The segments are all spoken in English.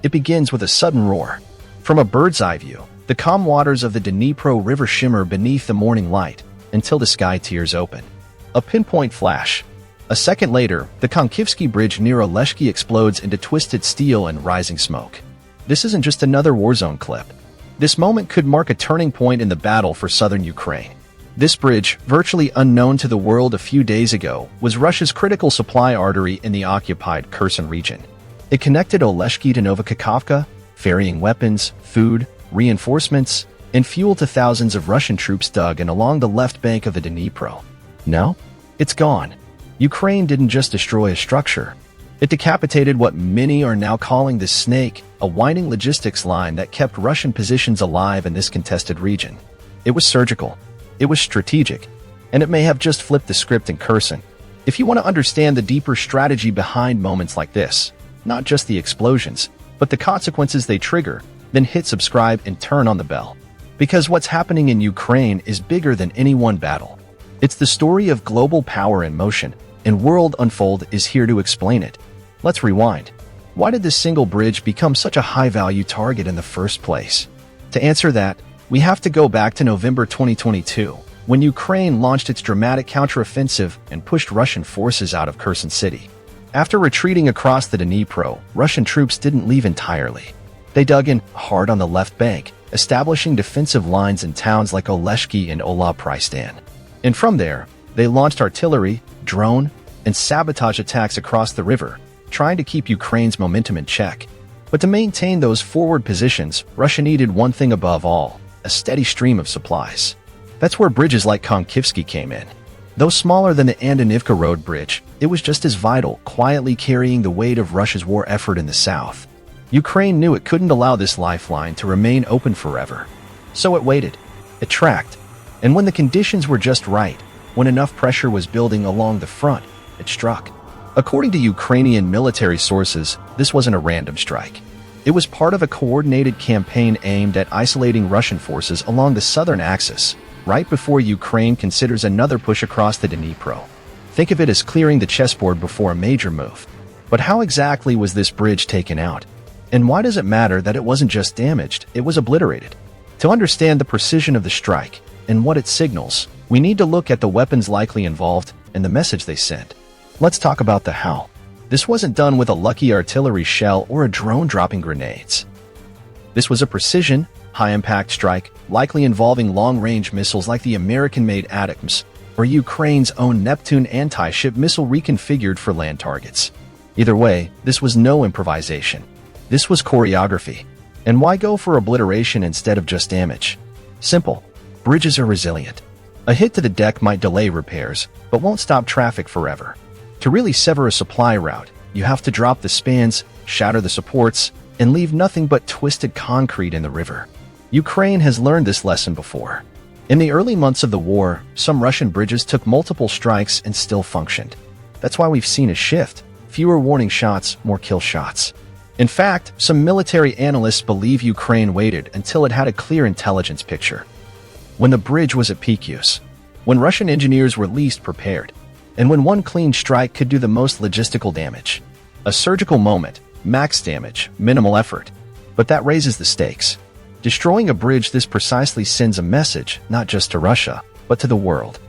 It begins with a sudden roar. From a bird's eye view, the calm waters of the Dnipro River shimmer beneath the morning light until the sky tears open. A pinpoint flash. A second later, the Konkivskyi Bridge near Oleshky explodes into twisted steel and rising smoke. This isn't just another warzone clip. This moment could mark a turning point in the battle for southern Ukraine. This bridge, virtually unknown to the world a few days ago, was Russia's critical supply artery in the occupied Kherson region. It connected Oleshky to Novokakhovka, ferrying weapons, food, reinforcements, and fuel to thousands of Russian troops dug in along the left bank of the Dnipro. Now, it's gone. Ukraine didn't just destroy a structure. It decapitated what many are now calling the snake, a winding logistics line that kept Russian positions alive in this contested region. It was surgical. It was strategic. And it may have just flipped the script in Kherson. If you want to understand the deeper strategy behind moments like this, not just the explosions, but the consequences they trigger, then hit subscribe and turn on the bell. Because what's happening in Ukraine is bigger than any one battle. It's the story of global power in motion, and World Unfold is here to explain it. Let's rewind. Why did this single bridge become such a high-value target in the first place? To answer that, we have to go back to November 2022, when Ukraine launched its dramatic counteroffensive and pushed Russian forces out of Kherson city. After retreating across the Dnipro, Russian troops didn't leave entirely. They dug in hard on the left bank, establishing defensive lines in towns like Oleshky and Oleshky. And from there, they launched artillery, drone, and sabotage attacks across the river, trying to keep Ukraine's momentum in check. But to maintain those forward positions, Russia needed one thing above all: a steady stream of supplies. That's where bridges like Konkivskyi came in. Though smaller than the Antonivka Road Bridge, it was just as vital, quietly carrying the weight of Russia's war effort in the south. Ukraine knew it couldn't allow this lifeline to remain open forever. So it waited. It tracked. And when the conditions were just right, when enough pressure was building along the front, it struck. According to Ukrainian military sources, this wasn't a random strike. It was part of a coordinated campaign aimed at isolating Russian forces along the southern axis, right before Ukraine considers another push across the Dnipro. Think of it as clearing the chessboard before a major move. But how exactly was this bridge taken out? And why does it matter that it wasn't just damaged, it was obliterated? To understand the precision of the strike and what it signals, we need to look at the weapons likely involved and the message they sent. Let's talk about the how. This wasn't done with a lucky artillery shell or a drone dropping grenades. This was a precision, high-impact strike, likely involving long-range missiles like the American-made ATACMS or Ukraine's own Neptune anti-ship missile reconfigured for land targets. Either way, this was no improvisation. This was choreography. And why go for obliteration instead of just damage? Simple. Bridges are resilient. A hit to the deck might delay repairs, but won't stop traffic forever. To really sever a supply route, you have to drop the spans, shatter the supports, and leave nothing but twisted concrete in the river. Ukraine has learned this lesson before. In the early months of the war, some Russian bridges took multiple strikes and still functioned. That's why we've seen a shift. Fewer warning shots, more kill shots. In fact, some military analysts believe Ukraine waited until it had a clear intelligence picture. When the bridge was at peak use, when Russian engineers were least prepared, and when one clean strike could do the most logistical damage. A surgical moment, max damage, minimal effort. But that raises the stakes. Destroying a bridge this precisely sends a message, not just to Russia, but to the world.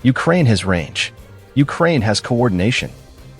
Ukraine has range. Ukraine has coordination.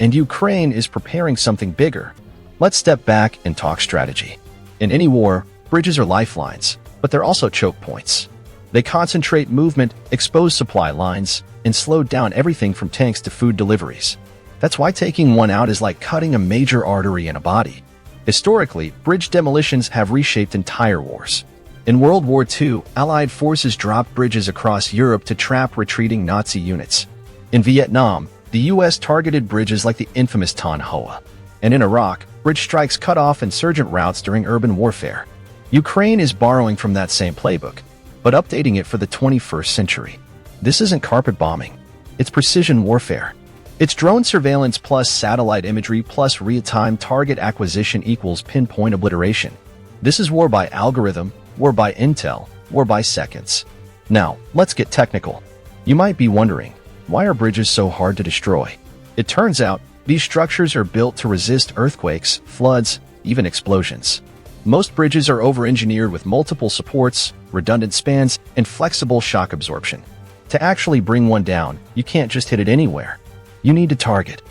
And Ukraine is preparing something bigger. Let's step back and talk strategy. In any war, bridges are lifelines, but they're also choke points. They concentrate movement, expose supply lines, and slow down everything from tanks to food deliveries. That's why taking one out is like cutting a major artery in a body. Historically, bridge demolitions have reshaped entire wars. In World War II, Allied forces dropped bridges across Europe to trap retreating Nazi units. In Vietnam, the U.S. targeted bridges like the infamous Ton Hoa. And in Iraq, bridge strikes cut off insurgent routes during urban warfare. Ukraine is borrowing from that same playbook, but updating it for the 21st century. This isn't carpet bombing. It's precision warfare. It's drone surveillance plus satellite imagery plus real-time target acquisition equals pinpoint obliteration. This is war by algorithm, war by intel, war by seconds. Now, let's get technical. You might be wondering, why are bridges so hard to destroy? It turns out, these structures are built to resist earthquakes, floods, even explosions. Most bridges are over-engineered with multiple supports, redundant spans, and flexible shock absorption. To actually bring one down, you can't just hit it anywhere. You need to target.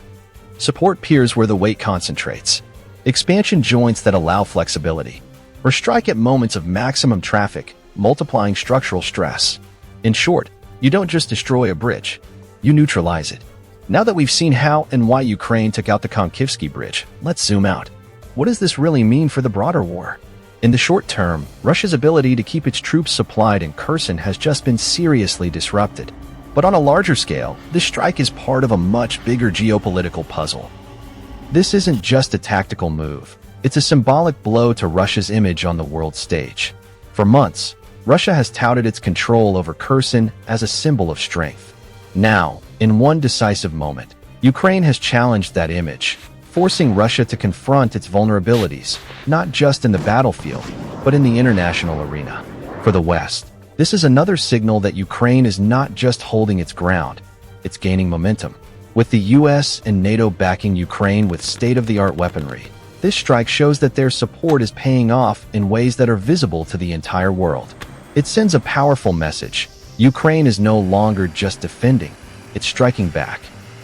Support piers where the weight concentrates. Expansion joints that allow flexibility. Or strike at moments of maximum traffic, multiplying structural stress. In short, you don't just destroy a bridge, you neutralize it. Now that we've seen how and why Ukraine took out the Konkivskyi Bridge, let's zoom out. What does this really mean for the broader war? In the short term, Russia's ability to keep its troops supplied in Kherson has just been seriously disrupted. But on a larger scale, this strike is part of a much bigger geopolitical puzzle. This isn't just a tactical move. It's a symbolic blow to Russia's image on the world stage. For months, Russia has touted its control over Kherson as a symbol of strength. Now, in one decisive moment, Ukraine has challenged that image, forcing Russia to confront its vulnerabilities, not just in the battlefield, but in the international arena. For the West, this is another signal that Ukraine is not just holding its ground, it's gaining momentum. With the US and NATO backing Ukraine with state-of-the-art weaponry, this strike shows that their support is paying off in ways that are visible to the entire world. It sends a powerful message. Ukraine is no longer just defending, it's striking back.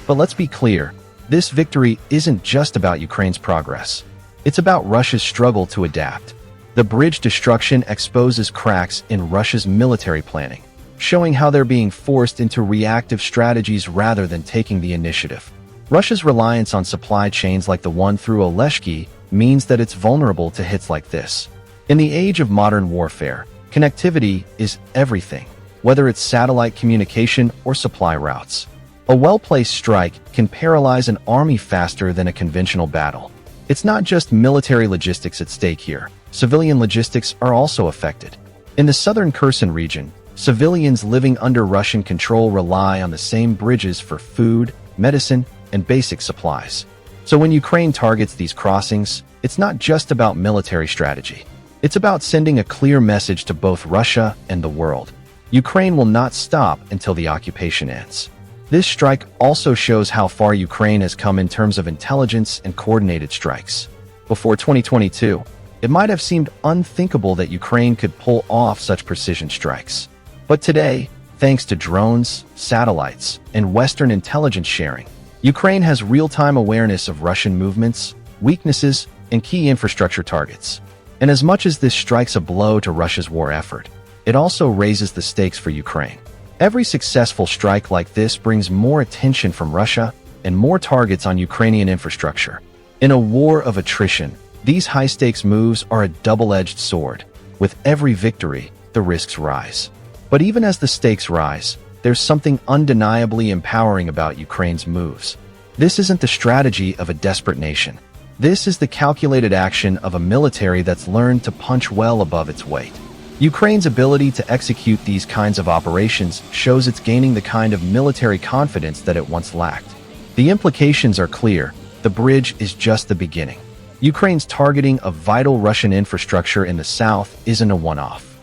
But let's be clear, this victory isn't just about Ukraine's progress. It's about Russia's struggle to adapt. The bridge destruction exposes cracks in Russia's military planning, showing how they're being forced into reactive strategies rather than taking the initiative. Russia's reliance on supply chains like the one through Oleshky means that it's vulnerable to hits like this. In the age of modern warfare, connectivity is everything, whether it's satellite communication or supply routes. A well-placed strike can paralyze an army faster than a conventional battle. It's not just military logistics at stake here. Civilian logistics are also affected. In the southern Kherson region, civilians living under Russian control rely on the same bridges for food, medicine, and basic supplies. So when Ukraine targets these crossings, it's not just about military strategy. It's about sending a clear message to both Russia and the world. Ukraine will not stop until the occupation ends. This strike also shows how far Ukraine has come in terms of intelligence and coordinated strikes. Before 2022, it might have seemed unthinkable that Ukraine could pull off such precision strikes. But today, thanks to drones, satellites, and Western intelligence sharing, Ukraine has real-time awareness of Russian movements, weaknesses, and key infrastructure targets. And as much as this strikes a blow to Russia's war effort, it also raises the stakes for Ukraine. Every successful strike like this brings more attention from Russia and more targets on Ukrainian infrastructure. In a war of attrition, these high-stakes moves are a double-edged sword. With every victory, the risks rise. But even as the stakes rise, there's something undeniably empowering about Ukraine's moves. This isn't the strategy of a desperate nation. This is the calculated action of a military that's learned to punch well above its weight. Ukraine's ability to execute these kinds of operations shows it's gaining the kind of military confidence that it once lacked. The implications are clear. The bridge is just the beginning. Ukraine's targeting of vital Russian infrastructure in the south isn't a one-off.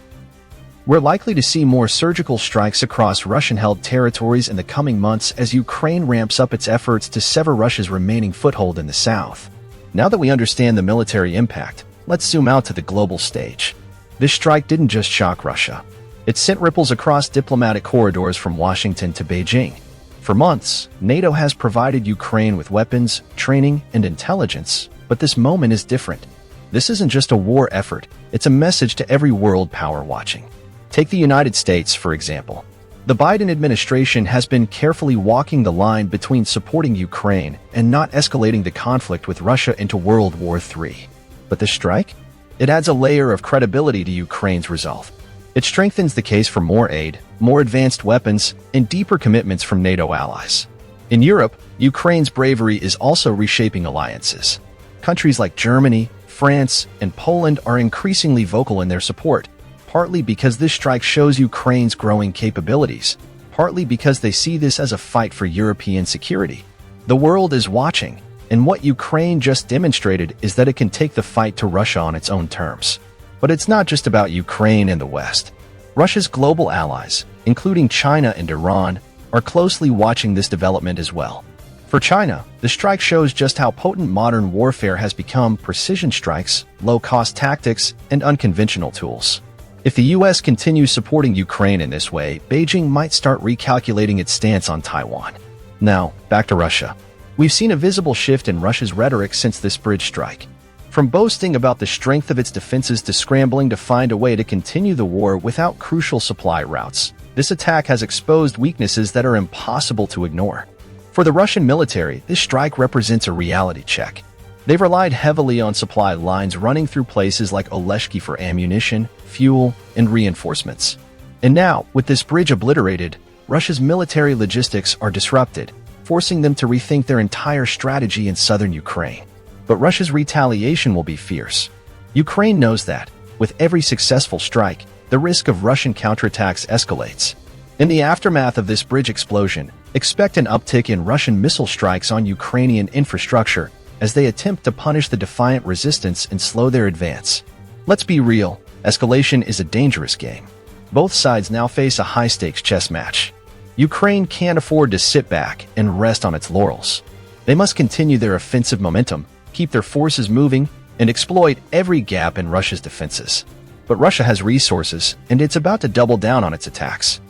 We're likely to see more surgical strikes across Russian-held territories in the coming months as Ukraine ramps up its efforts to sever Russia's remaining foothold in the south. Now that we understand the military impact, let's zoom out to the global stage. This strike didn't just shock Russia. It sent ripples across diplomatic corridors from Washington to Beijing. For months, NATO has provided Ukraine with weapons, training, and intelligence, but this moment is different. This isn't just a war effort, it's a message to every world power watching. Take the United States, for example. The Biden administration has been carefully walking the line between supporting Ukraine and not escalating the conflict with Russia into World War III. But this strike? It adds a layer of credibility to Ukraine's resolve. It strengthens the case for more aid, more advanced weapons, and deeper commitments from NATO allies. In Europe, Ukraine's bravery is also reshaping alliances. Countries like Germany, France, and Poland are increasingly vocal in their support, partly because this strike shows Ukraine's growing capabilities, partly because they see this as a fight for European security. The world is watching, and what Ukraine just demonstrated is that it can take the fight to Russia on its own terms. But it's not just about Ukraine and the West. Russia's global allies, including China and Iran, are closely watching this development as well. For China, the strike shows just how potent modern warfare has become: precision strikes, low-cost tactics, and unconventional tools. If the US continues supporting Ukraine in this way, Beijing might start recalculating its stance on Taiwan. Now, back to Russia. We've seen a visible shift in Russia's rhetoric since this bridge strike. From boasting about the strength of its defenses to scrambling to find a way to continue the war without crucial supply routes, this attack has exposed weaknesses that are impossible to ignore. For the Russian military, this strike represents a reality check. They've relied heavily on supply lines running through places like Oleshky for ammunition, fuel, and reinforcements. And now, with this bridge obliterated, Russia's military logistics are disrupted, forcing them to rethink their entire strategy in southern Ukraine. But Russia's retaliation will be fierce. Ukraine knows that, with every successful strike, the risk of Russian counterattacks escalates. In the aftermath of this bridge explosion, expect an uptick in Russian missile strikes on Ukrainian infrastructure as they attempt to punish the defiant resistance and slow their advance. Let's be real, escalation is a dangerous game. Both sides now face a high-stakes chess match. Ukraine can't afford to sit back and rest on its laurels. They must continue their offensive momentum, keep their forces moving, and exploit every gap in Russia's defenses. But Russia has resources, and it's about to double down on its attacks.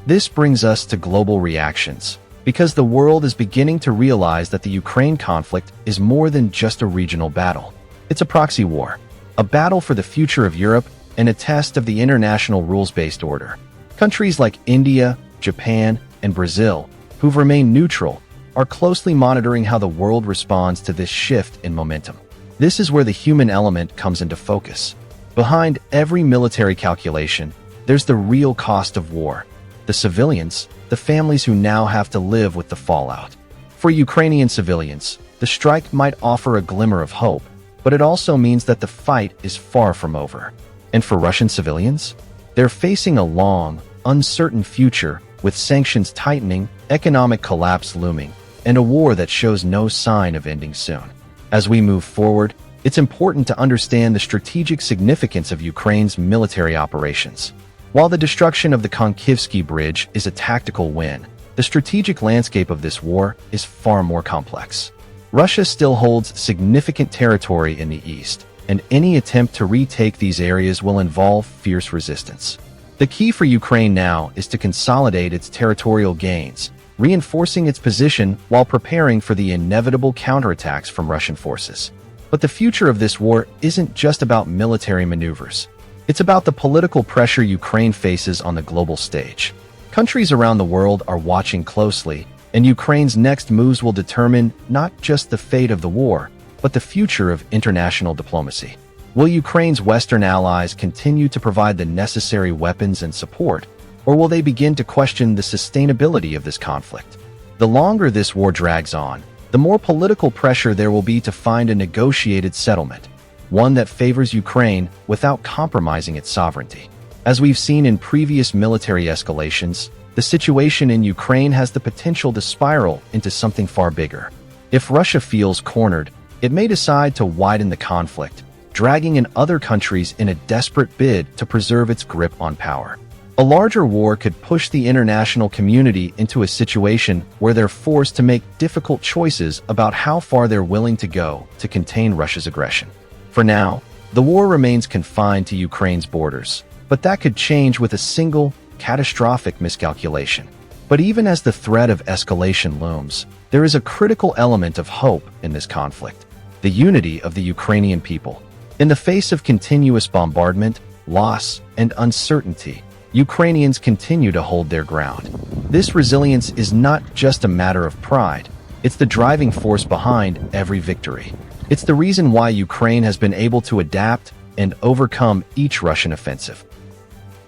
This brings us to global reactions, because the world is beginning to realize that the Ukraine conflict is more than just a regional battle. It's a proxy war, a battle for the future of Europe, and a test of the international rules-based order. Countries like India, Japan, and Brazil, who've remained neutral, are closely monitoring how the world responds to this shift in momentum. This is where the human element comes into focus. Behind every military calculation, there's the real cost of war. The civilians, the families who now have to live with the fallout. For Ukrainian civilians, the strike might offer a glimmer of hope, but it also means that the fight is far from over. And for Russian civilians, they're facing a long, uncertain future with sanctions tightening, economic collapse looming, and a war that shows no sign of ending soon. As we move forward, it's important to understand the strategic significance of Ukraine's military operations. While the destruction of the Konkivskyi Bridge is a tactical win, the strategic landscape of this war is far more complex. Russia still holds significant territory in the east, and any attempt to retake these areas will involve fierce resistance. The key for Ukraine now is to consolidate its territorial gains, reinforcing its position while preparing for the inevitable counterattacks from Russian forces. But the future of this war isn't just about military maneuvers. It's about the political pressure Ukraine faces on the global stage. Countries around the world are watching closely, and Ukraine's next moves will determine not just the fate of the war, but the future of international diplomacy. Will Ukraine's Western allies continue to provide the necessary weapons and support, or will they begin to question the sustainability of this conflict? The longer this war drags on, the more political pressure there will be to find a negotiated settlement, one that favors Ukraine without compromising its sovereignty. As we've seen in previous military escalations, the situation in Ukraine has the potential to spiral into something far bigger. If Russia feels cornered, it may decide to widen the conflict, dragging in other countries in a desperate bid to preserve its grip on power. A larger war could push the international community into a situation where they're forced to make difficult choices about how far they're willing to go to contain Russia's aggression. For now, the war remains confined to Ukraine's borders, but that could change with a single, catastrophic miscalculation. But even as the threat of escalation looms, there is a critical element of hope in this conflict: the unity of the Ukrainian people. In the face of continuous bombardment, loss, and uncertainty, Ukrainians continue to hold their ground. This resilience is not just a matter of pride, it's the driving force behind every victory. It's the reason why Ukraine has been able to adapt and overcome each Russian offensive.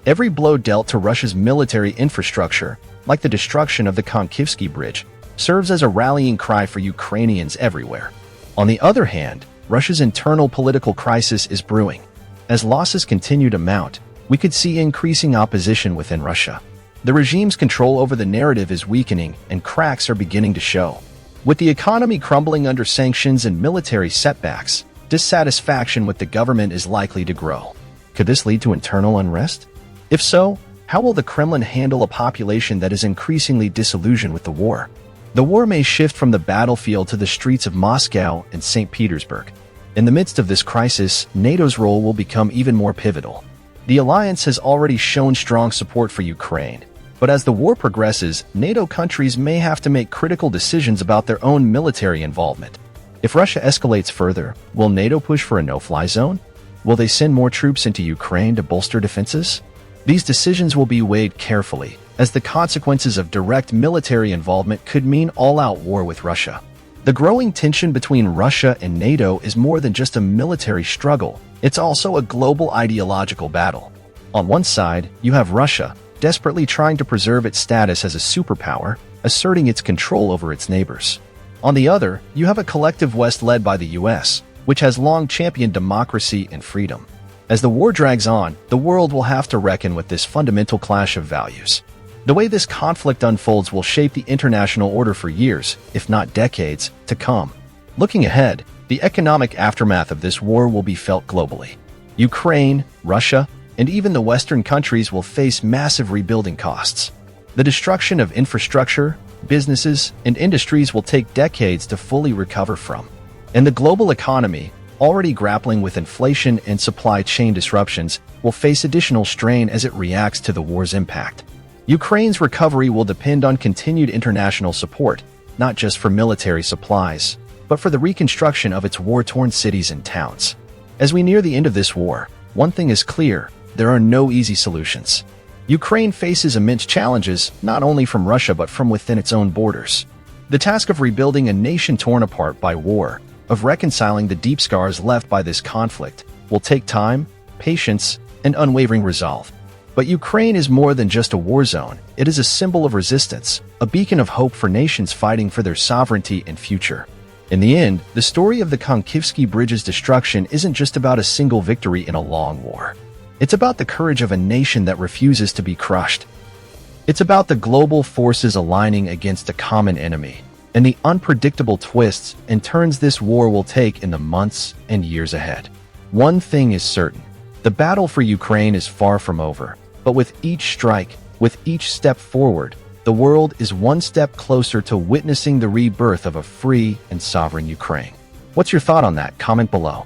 Every blow dealt to Russia's military infrastructure, like the destruction of the Konkivskyi Bridge, serves as a rallying cry for Ukrainians everywhere. On the other hand, Russia's internal political crisis is brewing. As losses continue to mount, we could see increasing opposition within Russia. The regime's control over the narrative is weakening, and cracks are beginning to show. With the economy crumbling under sanctions and military setbacks, dissatisfaction with the government is likely to grow. Could this lead to internal unrest? If so, how will the Kremlin handle a population that is increasingly disillusioned with the war? The war may shift from the battlefield to the streets of Moscow and St. Petersburg. In the midst of this crisis, NATO's role will become even more pivotal. The alliance has already shown strong support for Ukraine, but as the war progresses, NATO countries may have to make critical decisions about their own military involvement. If Russia escalates further, will NATO push for a no-fly zone? Will they send more troops into Ukraine to bolster defenses? These decisions will be weighed carefully, as the consequences of direct military involvement could mean all-out war with Russia. The growing tension between Russia and NATO is more than just a military struggle, it's also a global ideological battle. On one side, you have Russia, desperately trying to preserve its status as a superpower, asserting its control over its neighbors. On the other, you have a collective West led by the US, which has long championed democracy and freedom. As the war drags on, the world will have to reckon with this fundamental clash of values. The way this conflict unfolds will shape the international order for years, if not decades, to come. Looking ahead, the economic aftermath of this war will be felt globally. Ukraine, Russia, and even the Western countries will face massive rebuilding costs. The destruction of infrastructure, businesses, and industries will take decades to fully recover from. And the global economy, already grappling with inflation and supply chain disruptions, will face additional strain as it reacts to the war's impact. Ukraine's recovery will depend on continued international support, not just for military supplies, but for the reconstruction of its war-torn cities and towns. As we near the end of this war, one thing is clear: there are no easy solutions. Ukraine faces immense challenges, not only from Russia but from within its own borders. The task of rebuilding a nation torn apart by war, of reconciling the deep scars left by this conflict, will take time, patience, and unwavering resolve. But Ukraine is more than just a war zone. It is a symbol of resistance, a beacon of hope for nations fighting for their sovereignty and future. In the end, the story of the Konkivskyi Bridge's destruction isn't just about a single victory in a long war. It's about the courage of a nation that refuses to be crushed. It's about the global forces aligning against a common enemy, and the unpredictable twists and turns this war will take in the months and years ahead. One thing is certain: the battle for Ukraine is far from over. But with each strike, with each step forward, the world is one step closer to witnessing the rebirth of a free and sovereign Ukraine. What's your thought on that? Comment below.